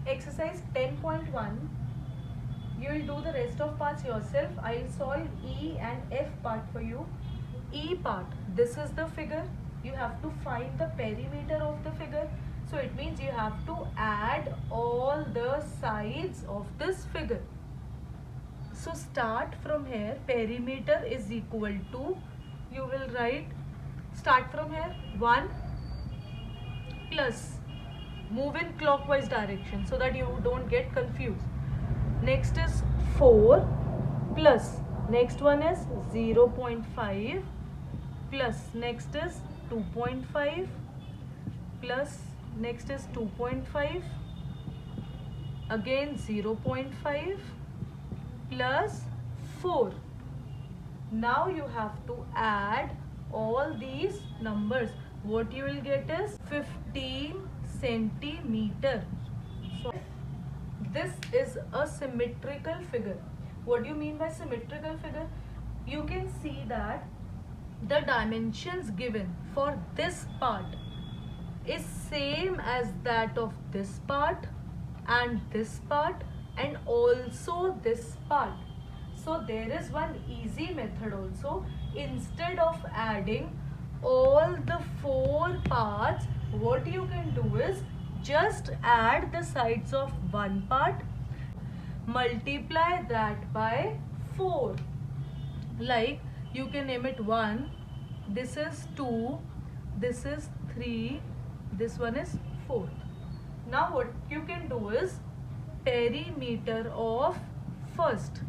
Exercise 10.1. You will do the rest of parts yourself. I'll solve E and F part for you. E part, this is the figure. You have to find the perimeter of the figure. So it means you have to add all the sides of this figure. So start from here. Perimeter is equal to, you will write, start from here, 1 plus, move in clockwise direction so that you don't get confused. Next is 4 plus, next one is 0.5 plus, next is 2.5 plus, next is 2.5, again 0.5 plus 4. Now you have to add all these numbers. What you will get is 15 centimeter. So this is a symmetrical figure. What do you mean by symmetrical figure? You can see that the dimensions given for this part is same as that of this part and this part and also this part. So there is one easy method also. Instead of adding all the 4 parts, what you can do is just add the sides of one part, multiply that by 4. Like you can name it 1, this is 2, this is 3, this one is 4. Now what you can do is perimeter of first.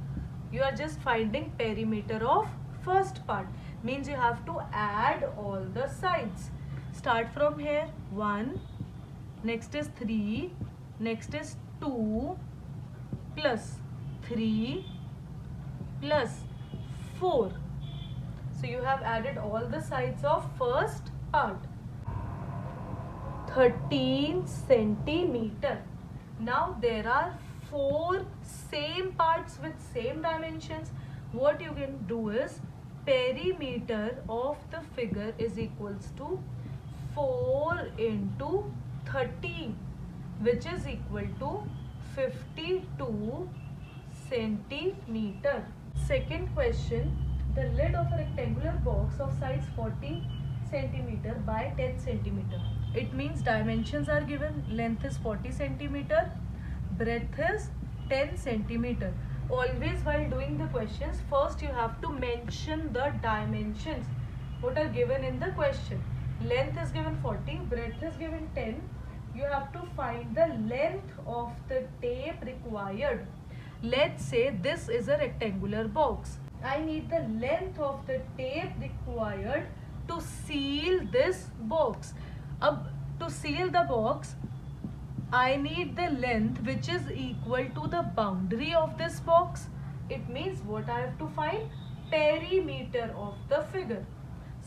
You are just finding perimeter of first part. Means you have to add all the sides. Start from here, 1, next is 3, next is 2 plus 3 plus 4. So you have added all the sides of first part. 13 centimeter. Now there are 4 same parts with same dimensions. What you can do is perimeter of the figure is equals to 4 into 13, which is equal to 52 centimeter. Second question, the lid of a rectangular box of size 40 centimeter by 10 centimeter. It means dimensions are given. Length is 40 centimeter, breadth is 10 centimeter. Always while doing the questions, first you have to mention the dimensions what are given in the question. Length is given 40, breadth is given 10. You have to find the length of the tape required. Let's say this is a rectangular box. I need the length of the tape required to seal this box. To seal the box, I need the length which is equal to the boundary of this box. It means what I have to find? Perimeter of the figure.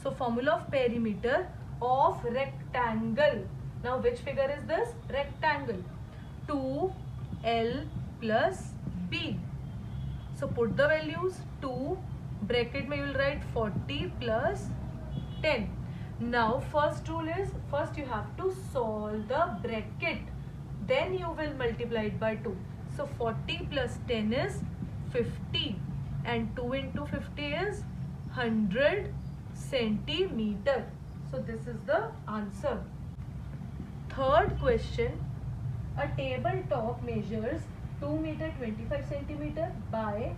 So formula of perimeter of rectangle. Now which figure is this? Rectangle. 2L plus B. So put the values. 2 bracket mein you will write 40 plus 10. Now first rule is, first you have to solve the bracket, then you will multiply it by 2. So 40 plus 10 is 50 and 2 into 50 is 100 centimeter. So this is the answer. Third question, a tabletop measures 2 meter 25 centimeter by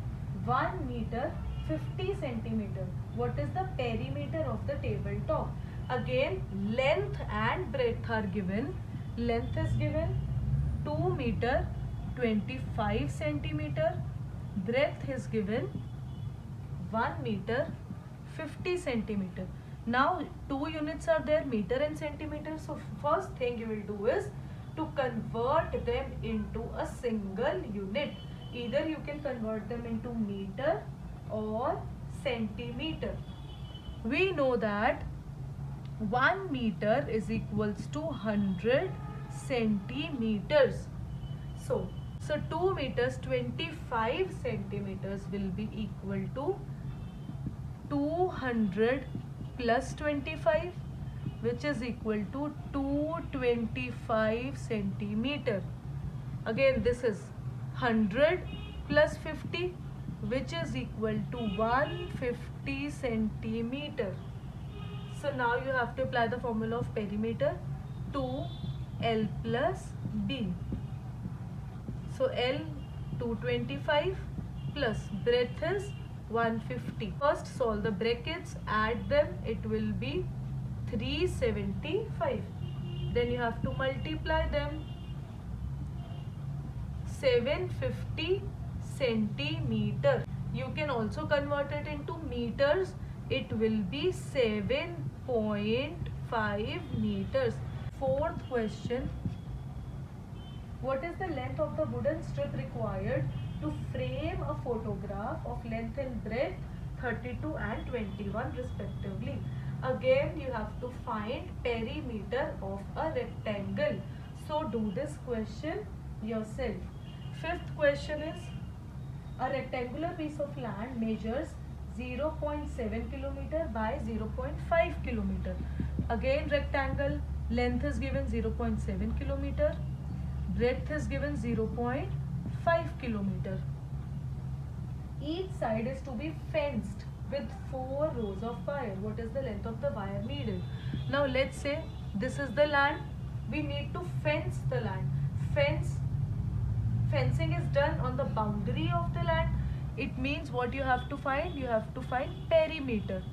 1 meter 50 centimeter. What is the perimeter of the tabletop? Again, length and breadth are given. Length is given 2 meter 25 centimeter. Breadth is given 1 meter 50 centimeter. Now 2 units are there, meter and centimeter. So first thing you will do is to convert them into a single unit. Either you can convert them into meter or centimeter. We know that 1 meter is equals to 100 centimeters. So 2 meters 25 centimeters will be equal to 200 plus 25, which is equal to 225 centimeter. Again this is 100 plus 50, which is equal to 150 centimeter. So now you have to apply the formula of perimeter, 2L plus B. So L 225 plus breadth is 150. First solve the brackets, add them, it will be 375. Then you have to multiply them. 750 centimeter. You can also convert it into meters. It will be 7.5 meters. Fourth question. What is the length of the wooden strip required to frame a photograph of length and breadth 32 and 21 respectively? Again you have to find perimeter of a rectangle. So do this question yourself. Fifth question is, a rectangular piece of land measures 0.7 kilometer by 0.5 kilometer. Again rectangle, length is given 0.7 kilometer, breadth is given 0.5 kilometer. Each side is to be fenced with 4 rows of wire. What is the length of the wire needed? Now let's say this is the land. We need to fence the land. Fencing is done on the boundary of the land. It means what you have to find? You have to find perimeter.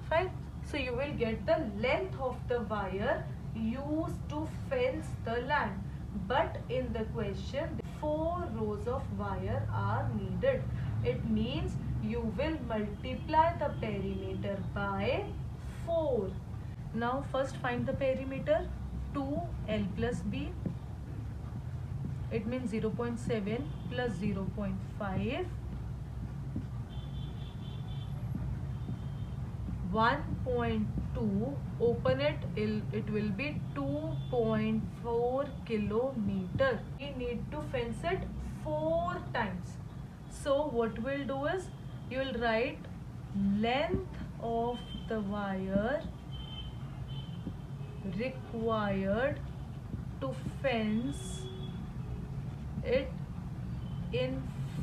Fine. So you will get the length of the wire used to fence the land. But in the question, 4 rows of wire are needed. It means you will multiply the perimeter by 4. Now first find the perimeter. 2L plus B. It means 0.7 plus 0.5. 1.2, open it, it will be 2.4 kilometer. We need to fence it 4 times. So what we'll do is, you will write length of the wire required to fence it in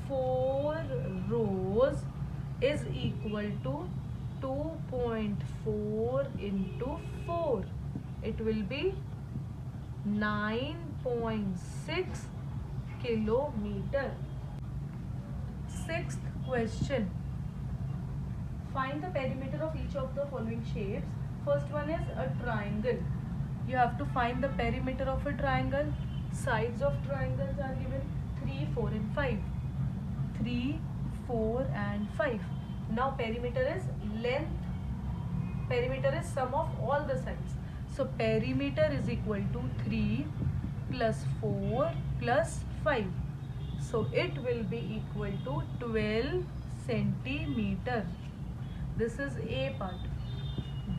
4 rows is equal to 2.4 into 4. It will be 9.6 kilometer. Sixth question. Find the perimeter of each of the following shapes. First one is a triangle. You have to find the perimeter of a triangle. Sides of triangles are given 3, 4 and 5. 3, 4 and 5. Now perimeter is length. Perimeter is sum of all the sides. So perimeter is equal to 3 plus 4 plus 5. So it will be equal to 12 centimeter. This is A part.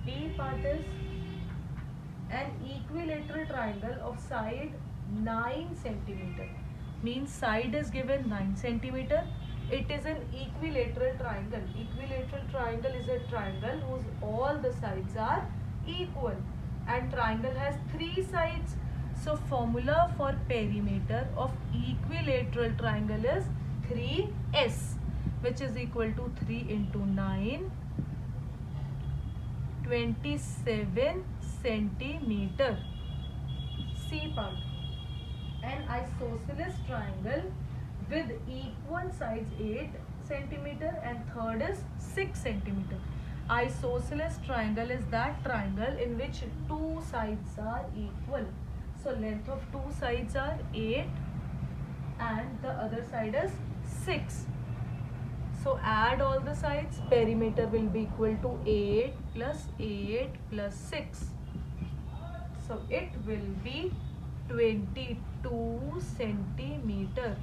B part is an equilateral triangle of side 9 centimeter. Means side is given 9 centimeter. It is an equilateral triangle. Equilateral triangle is a triangle whose all the sides are equal. And triangle has 3 sides. So formula for perimeter of equilateral triangle is 3S, which is equal to 3 into 9, 27 centimeter. C part. An isosceles triangle with equal sides 8 centimeter and third is 6 centimeter. Isosceles triangle is that triangle in which 2 sides are equal. So length of 2 sides are 8 and the other side is 6. So add all the sides. Perimeter will be equal to 8 plus 8 plus 6. So it will be 22 centimeter.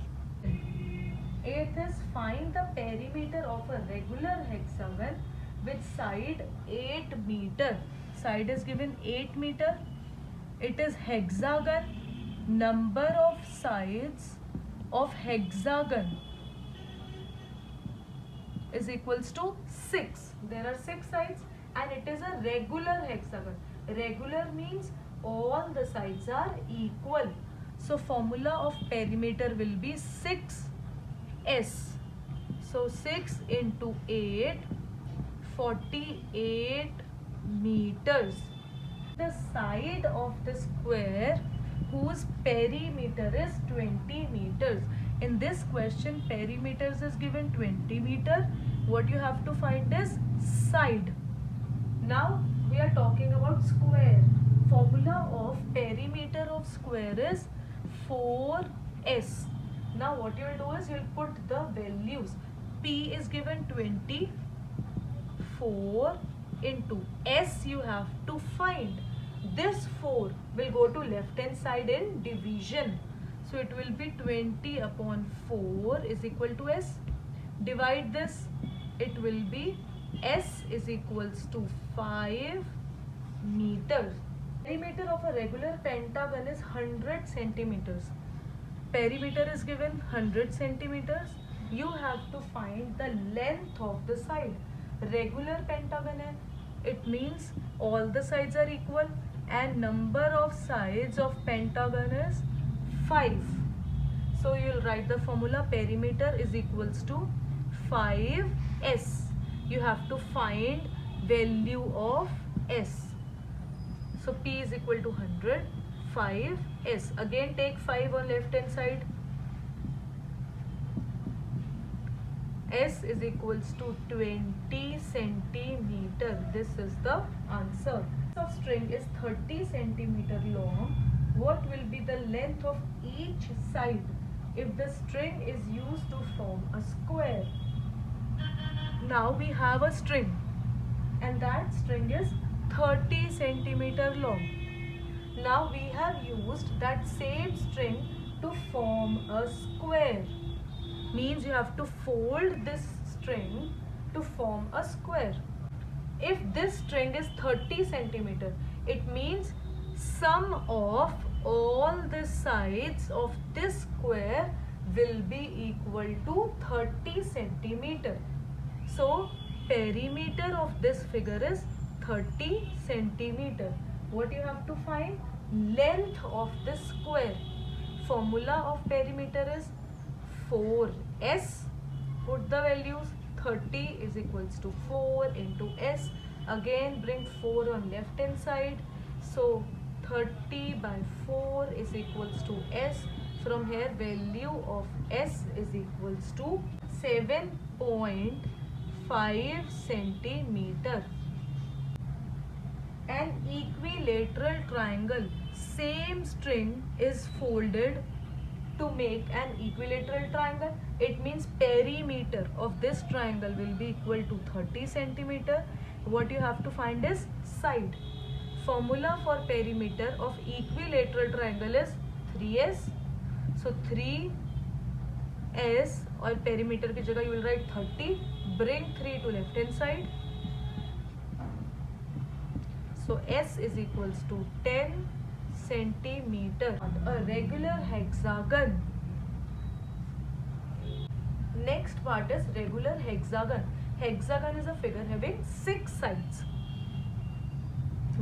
Eighth is find the perimeter of a regular hexagon with side 8 meter. Side is given 8 meter. It is hexagon. Number of sides of hexagon is equals to 6. There are 6 sides and it is a regular hexagon. Regular means all the sides are equal. So formula of perimeter will be 6s. So 6 into 8, 48 meters. The side of the square whose perimeter is 20 meters. In this question, perimeters is given 20 meter. What you have to find is side. Now we are talking about square. Formula of perimeter of square is 4s. Now what you will do is you will put the values. P is given 20, 4 into s you have to find. This 4 will go to left hand side in division. So it will be 20 upon 4 is equal to s. Divide this, it will be s is equals to 5 meters. Perimeter of a regular pentagon is 100 centimeters. Perimeter is given 100 centimeters. You have to find the length of the side. Regular pentagon hai, it means all the sides are equal and number of sides of pentagon is 5. So you will write the formula perimeter is equals to 5s. You have to find value of s. So P is equal to 100, 5s. Again take 5 on left hand side. S is equals to 20 centimeter. This is the answer. Of string is 30 centimeter long. What will be the length of each side if the string is used to form a square? Now we have a string and that string is 30 centimeter long. Now we have used that same string to form a square. Means you have to fold this string to form a square. If this string is 30 centimeter, it means sum of all the sides of this square will be equal to 30 centimeter. So perimeter of this figure is 30 centimeter. What you have to find? Length of this square. Formula of perimeter is 4s. Put the values. 30 is equals to 4 into s. Again bring 4 on left hand side. So 30 by 4 is equals to s. From here value of s is equals to 7.5 centimeter. An equilateral triangle, same string is folded to make an equilateral triangle. It means perimeter of this triangle will be equal to 30 centimeter. What you have to find is side. Formula for perimeter of equilateral triangle is 3s. So 3s or perimeter की जगह you will write 30. Bring 3 to left hand side. So s is equals to 10 centimeter. A regular hexagon. Next part is regular hexagon. Hexagon is a figure having 6 sides.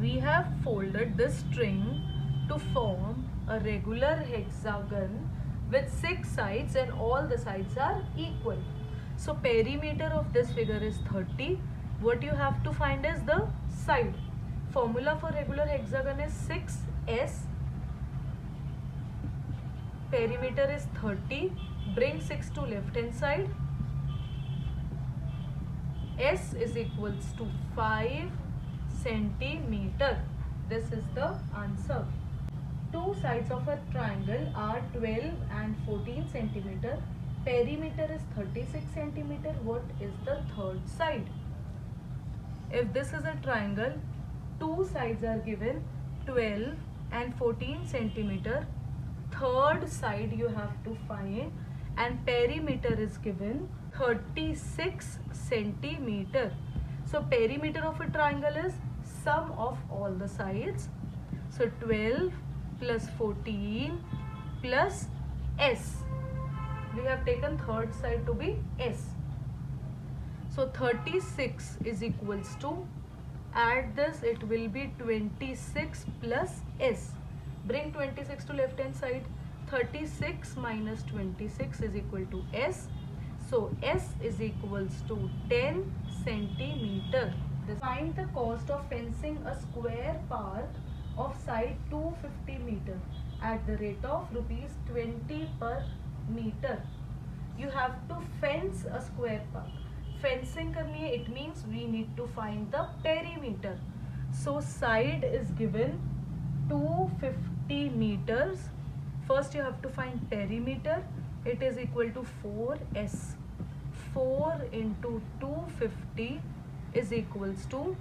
We have folded this string to form a regular hexagon with 6 sides and all the sides are equal. So perimeter of this figure is 30. What you have to find is the side. Formula for regular hexagon is 6s. Perimeter is 30. Bring 6 to left hand side. S is equals to 5 centimeter. This is the answer. Two sides of a triangle are 12 and 14 centimeter. Perimeter is 36 centimeter. What is the third side? If this is a triangle, two sides are given 12 and 14 centimeter. Third side you have to find and perimeter is given 36 centimeter. So perimeter of a triangle is sum of all the sides. So 12 plus 14 plus s. We have taken third side to be s. So 36 is equals to, add this, it will be 26 plus s. Bring 26 to left hand side. 36 minus 26 is equal to S. So S is equals to 10 centimeter. Find the cost of fencing a square park of side 250 meter at the rate of rupees 20 per meter. You have to fence a square park. Fencing करनी है, it means we need to find the perimeter. So side is given 250 meters. First you have to find perimeter. It is equal to 4S. 4 into 250 is equals to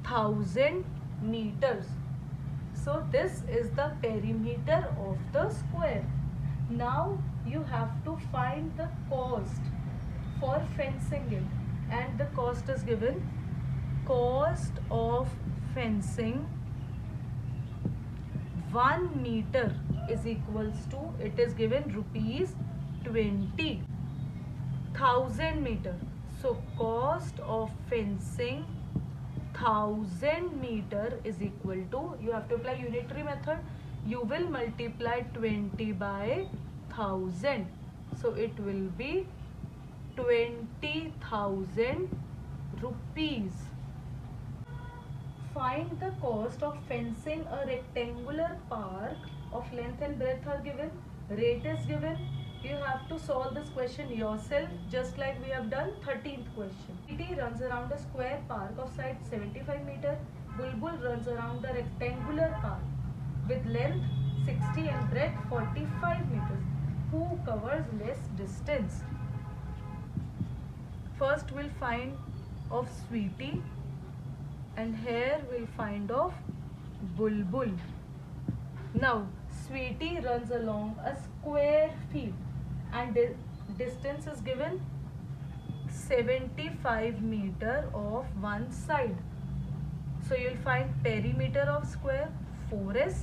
1000 meters. So this is the perimeter of the square. Now you have to find the cost for fencing it, and the cost is given. Cost of fencing 1 meter is equals to, it is given rupees 20. 1000 meter. So cost of fencing 1000 meter is equal to, you have to apply unitary method. You will multiply 20 by 1000. So it will be 20,000 rupees. Find the cost of fencing a rectangular park of length and breadth are given. Rate is given. You have to solve this question yourself, just like we have done 13th question. PT runs around a square park of side 75 meter. Bulbul runs around a rectangular park with length 60 and breadth 45 meters. Who covers less distance? First we'll find of Sweetie, and here we'll find of Bulbul. Now Sweetie runs along a square field and distance is given 75 meter of one side. So you'll find perimeter of square 4S.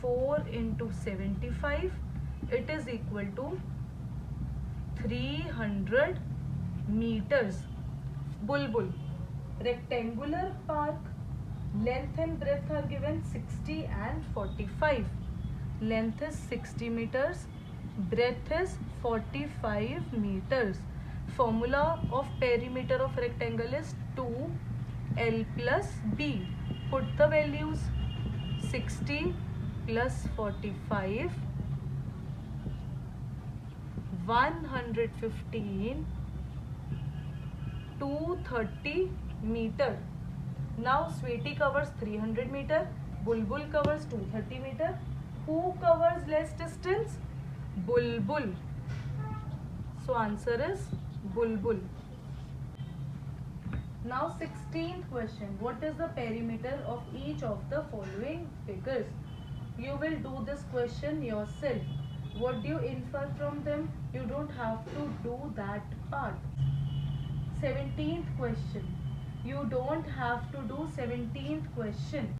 4 into 75, it is equal to 300 meters. Bulbul, rectangular park, length and breadth are given 60 and 45. Length is 60 meters, breadth is 45 meters. Formula of perimeter of rectangle is 2L plus B. Put the values. 60 plus 45, 115, 230 meter. Now Sweetie covers 300 meter, Bulbul covers 230 meter. Who covers less distance? Bulbul. So answer is Bulbul. Now 16th question. What is the perimeter of each of the following figures? You will do this question yourself. What do you infer from them? You don't have to do that part. 17th question. You don't have to do 17th question.